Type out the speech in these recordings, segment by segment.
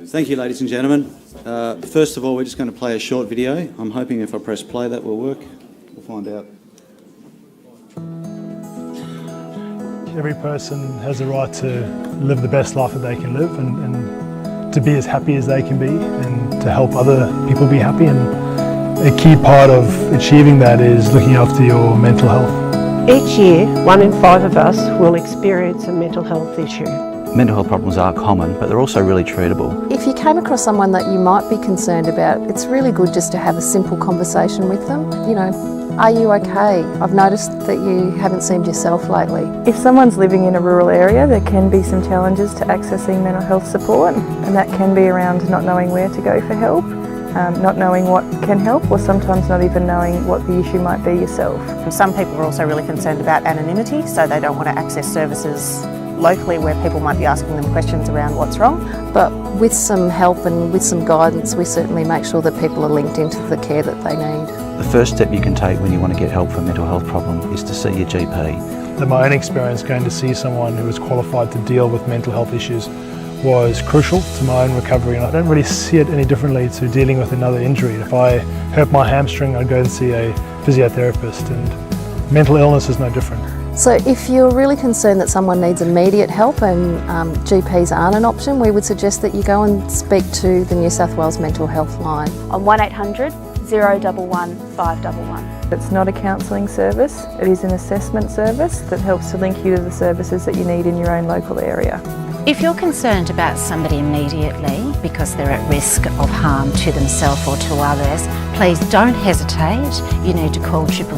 Thank you, ladies and gentlemen. First of all, we're just going to play a short video. I'm hoping if I press play that will work. We'll find out. Every person has a right to live the best life that they can live and to be as happy as they can be and to help other people be happy. And a key part of achieving that is looking after your mental health. Each year, 1 in 5 of us will experience a mental health issue. Mental health problems are common, but they're also really treatable. If you came across someone that you might be concerned about, it's really good just to have a simple conversation with them. You know, are you okay? I've noticed that you haven't seemed yourself lately. If someone's living in a rural area, there can be some challenges to accessing mental health support, and that can be around not knowing where to go for help, not knowing what can help, or sometimes not even knowing what the issue might be yourself. Some people are also really concerned about anonymity, so they don't want to access services locally where people might be asking them questions around what's wrong. But with some help and with some guidance, we certainly make sure that people are linked into the care that they need. The first step you can take when you want to get help for a mental health problem is to see your GP. In my own experience, going to see someone who was qualified to deal with mental health issues was crucial to my own recovery, and I don't really see it any differently to dealing with another injury. If I hurt my hamstring, I'd go and see a physiotherapist, and mental illness is no different. So if you're really concerned that someone needs immediate help and GPs aren't an option, we would suggest that you go and speak to the New South Wales Mental Health line. On 1800 011 511. It's not a counselling service, it is an assessment service that helps to link you to the services that you need in your own local area. If you're concerned about somebody immediately because they're at risk of harm to themselves or to others, please don't hesitate. You need to call 000.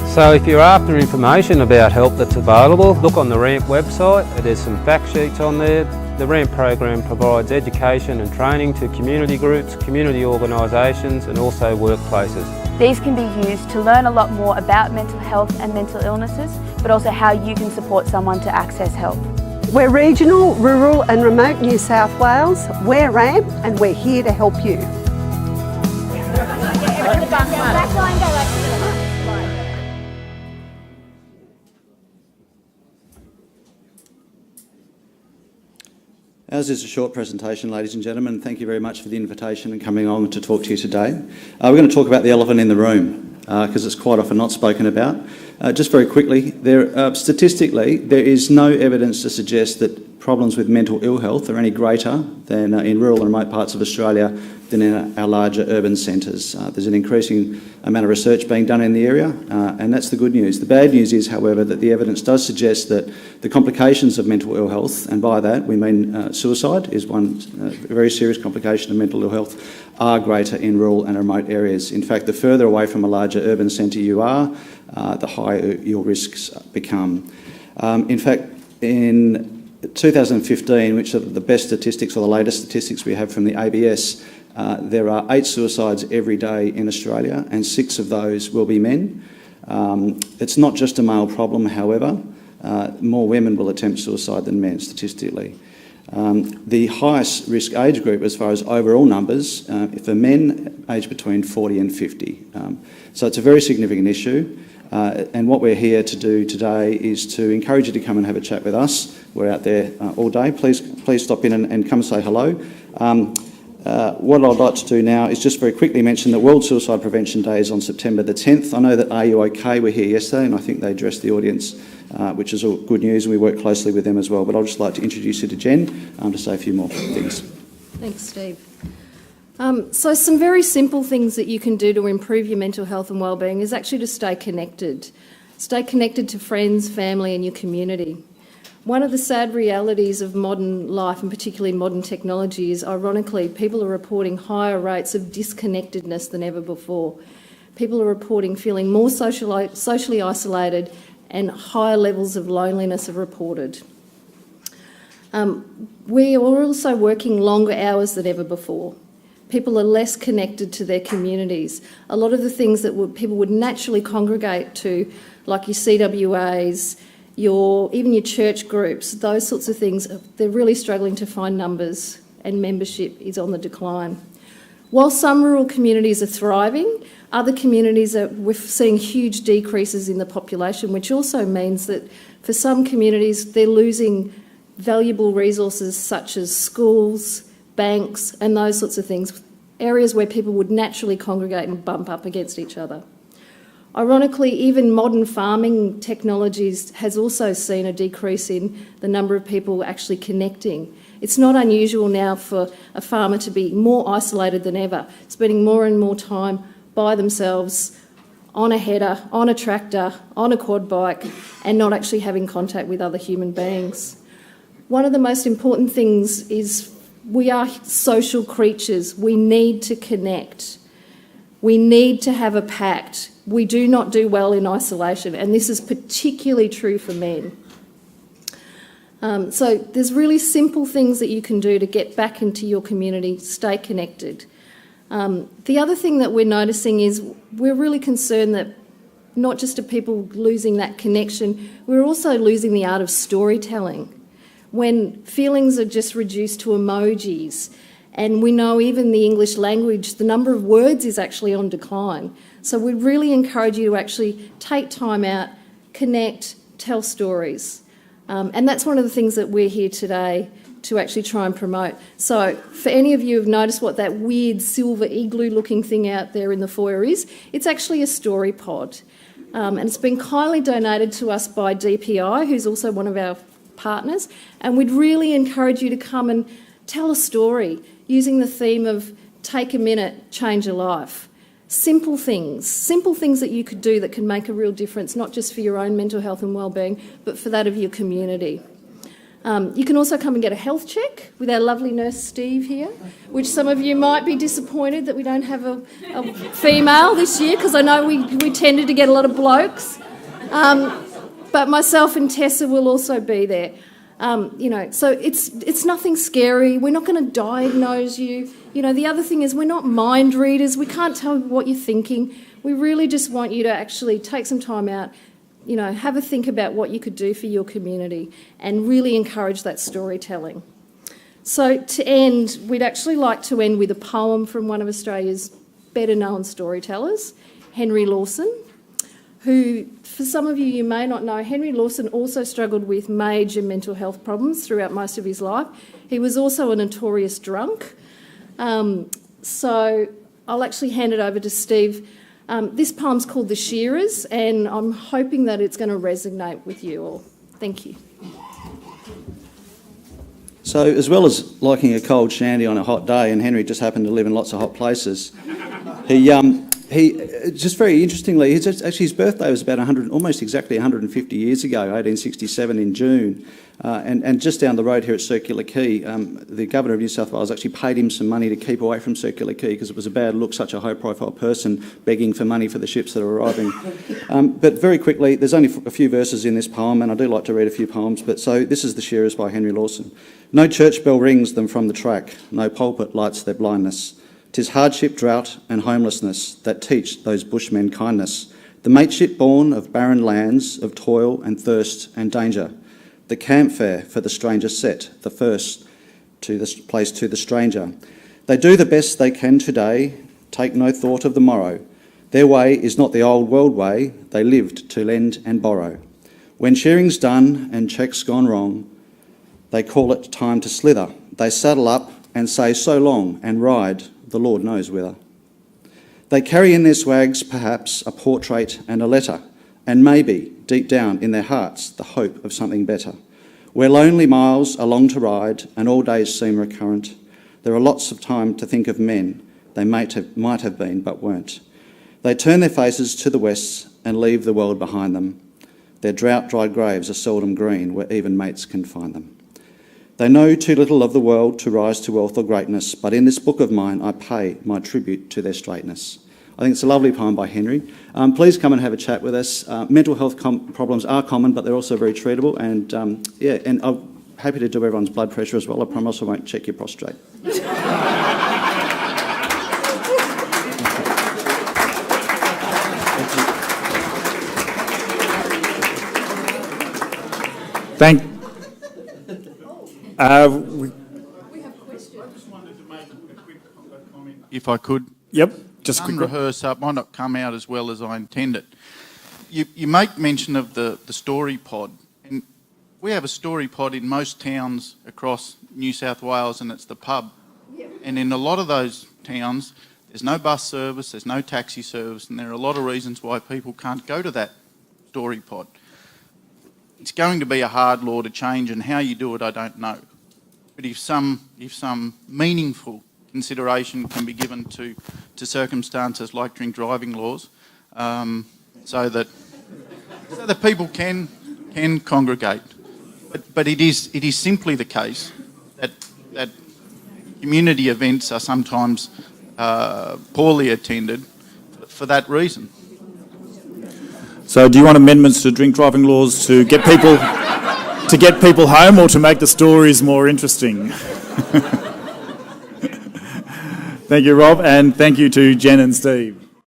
So if you're after information about help that's available, look on the RAMPH website. There's some fact sheets on there. The RAMPH program provides education and training to community groups, community organisations and also workplaces. These can be used to learn a lot more about mental health and mental illnesses, but also how you can support someone to access help. We're regional, rural and remote New South Wales. We're RAMPH and we're here to help you. As is a short presentation, ladies and gentlemen, thank you very much for the invitation and coming on to talk to you today. We're going to talk about the elephant in the room because it's quite often not spoken about. Just very quickly, statistically, there is no evidence to suggest that problems with mental ill health are any greater than in rural and remote parts of Australia than in our larger urban centres. There's an increasing amount of research being done in the area, and that's the good news. The bad news is, however, that the evidence does suggest that the complications of mental ill health, and by that we mean suicide is one very serious complication of mental ill health, are greater in rural and remote areas. In fact, the further away from a larger urban centre you are, the higher your risks become. In fact, in 2015, which are the best statistics or the latest statistics we have from the ABS, there are 8 suicides every day in Australia, and 6 of those will be men. It's not just a male problem, however. More women will attempt suicide than men, statistically. The highest risk age group as far as overall numbers, for men aged between 40 and 50. So it's a very significant issue. And what we're here to do today is to encourage you to come and have a chat with us. We're out there all day. Please stop in and come say hello. What I'd like to do now is just very quickly mention that World Suicide Prevention Day is on September the 10th. I know that Are You OK were here yesterday, and I think they addressed the audience, which is all good news, and we work closely with them as well. But I'd just like to introduce you to Jen to say a few more things. Thanks, Steve. So some very simple things that you can do to improve your mental health and wellbeing is actually to stay connected. Stay connected to friends, family and your community. One of the sad realities of modern life, and particularly modern technology, is ironically people are reporting higher rates of disconnectedness than ever before. People are reporting feeling more socially isolated, and higher levels of loneliness are reported. We are also working longer hours than ever before. People are less connected to their communities. A lot of the things that people would naturally congregate to, like your CWAs, even your church groups, those sorts of things, they're really struggling to find numbers, and membership is on the decline. While some rural communities are thriving, other communities we're seeing huge decreases in the population, which also means that for some communities they're losing valuable resources such as schools, banks and those sorts of things, areas where people would naturally congregate and bump up against each other. Ironically, even modern farming technologies has also seen a decrease in the number of people actually connecting. It's not unusual now for a farmer to be more isolated than ever, spending more and more time by themselves on a header, on a tractor, on a quad bike, and not actually having contact with other human beings. One of the most important things is we are social creatures. We need to connect. We need to have a pact. We do not do well in isolation, and this is particularly true for men. So there's really simple things that you can do to get back into your community, stay connected. The other thing that we're noticing is we're really concerned that not just are people losing that connection, we're also losing the art of storytelling. When feelings are just reduced to emojis, and we know even the English language, the number of words is actually on decline. So we really encourage you to actually take time out, connect, tell stories. And that's one of the things that we're here today to actually try and promote. So for any of you who've noticed what that weird silver igloo looking thing out there in the foyer is, it's actually a story pod. And it's been kindly donated to us by DPI, who's also one of our partners. And we'd really encourage you to come and tell a story using the theme of take a minute, change a life. Simple things that you could do that can make a real difference, not just for your own mental health and wellbeing, but for that of your community. You can also come and get a health check with our lovely nurse Steve here, which some of you might be disappointed that we don't have a female this year, because I know we tended to get a lot of blokes. But myself and Tessa will also be there. So it's nothing scary. We're not going to diagnose you. The other thing is we're not mind readers. We can't tell what you're thinking. We really just want you to actually take some time out, have a think about what you could do for your community and really encourage that storytelling. So to end, we'd actually like to end with a poem from one of Australia's better known storytellers, Henry Lawson, who, for some of you may not know, Henry Lawson also struggled with major mental health problems throughout most of his life. He was also a notorious drunk. So I'll actually hand it over to Steve. This poem's called The Shearers, and I'm hoping that it's going to resonate with you all. Thank you. So as well as liking a cold shandy on a hot day, and Henry just happened to live in lots of hot places, he just very interestingly, his birthday was about almost exactly 150 years ago, 1867 in June. And just down the road here at Circular Quay, the Governor of New South Wales actually paid him some money to keep away from Circular Quay because it was a bad look, such a high-profile person begging for money for the ships that are arriving. But very quickly, there's only a few verses in this poem, and I do like to read a few poems, but so this is The Shearers by Henry Lawson. No church bell rings them from the track, no pulpit lights their blindness. 'Tis hardship, drought and homelessness that teach those bushmen kindness. The mateship born of barren lands, of toil and thirst and danger. The camp fare for the stranger set, the first to the place to the stranger. They do the best they can today, take no thought of the morrow. Their way is not the old world way, they lived to lend and borrow. When shearing's done and checks gone wrong, they call it time to slither. They saddle up and say so long and ride, the Lord knows whither. They carry in their swags perhaps a portrait and a letter, and maybe, deep down in their hearts, the hope of something better. Where lonely miles are long to ride and all days seem recurrent, there are lots of time to think of men they might have been but weren't. They turn their faces to the west and leave the world behind them. Their drought-dried graves are seldom green where even mates can find them. They know too little of the world to rise to wealth or greatness, but in this book of mine I pay my tribute to their straightness. I think it's a lovely poem by Henry. Please come and have a chat with us. Mental health problems are common, but they're also very treatable. And and I'm happy to do everyone's blood pressure as well. I promise I won't check your prostate. We have questions. I just wanted to make a quick comment, if I could. Yep. Just quick. Unrehearsed up might not come out as well as I intended. You make mention of the story pod, and we have a story pod in most towns across New South Wales, and it's the pub. And in a lot of those towns, there's no bus service, there's no taxi service, and there are a lot of reasons why people can't go to that story pod. It's going to be a hard law to change, and how you do it, I don't know. But if some meaningful consideration can be given to circumstances like drink driving laws, so that people can congregate. But it is simply the case that community events are sometimes poorly attended for that reason. So do you want amendments to drink driving laws to get people home, or to make the stories more interesting? Thank you, Rob, and thank you to Jen and Steve.